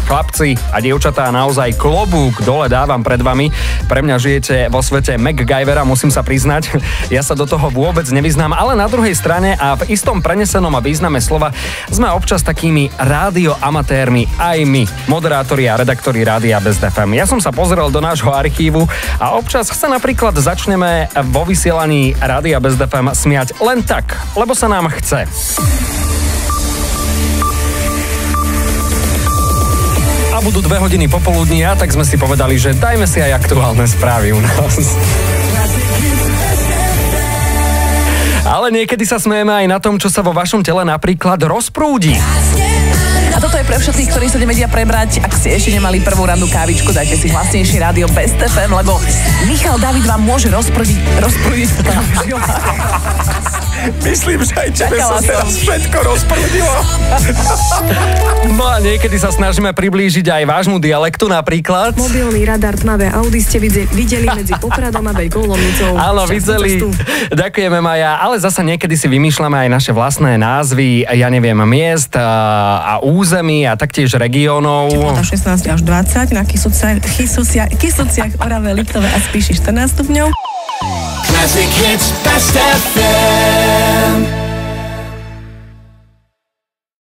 Chlapci a dievčatá, naozaj klobúk dole dávam pred vami. Pre mňa žijete vo svete MacGyvera, musím sa priznať. Ja sa do toho vôbec nevyznám, ale na druhej strane a v istom prenesenom a význame slova sme občas takými rádioamatérmi aj my, moderátori a redaktori Rádia Best FM. Ja som sa pozrel do nášho archívu a občas sa napríklad začneme vo vysielaní Rádia Best FM smiať len tak, lebo sa nám chce. A budú 2 hodiny popoludnia, tak sme si povedali, že dajme si aj aktuálne správy u nás. Ale niekedy sa smejeme aj na tom, čo sa vo vašom tele napríklad rozprúdi. A toto je pre všetkých, ktorí sa nevedia prebrať. Ak ste ešte nemali prvú rannú kávičku, dajte si hlasnejšie rádio Best FM, lebo Michal David vám môže rozprúdiť Myslím, že aj tebe sa teraz všetko rozprúdilo. No a niekedy sa snažíme priblížiť aj vášmu dialektu napríklad. Mobilný radar tmavé Audi ste videli medzi Popradom a Veľkou Lomnicou. Áno, videli. Ďakujeme, Maja. Ale zasa niekedy si vymýšľame aj naše vlastné názvy, ja neviem, miest a území a taktiež regiónov. Teplota 16 až 20, na Kysuciach, Orave, Liptove a Spíši 14 stupňov. Classic Hits Best FM.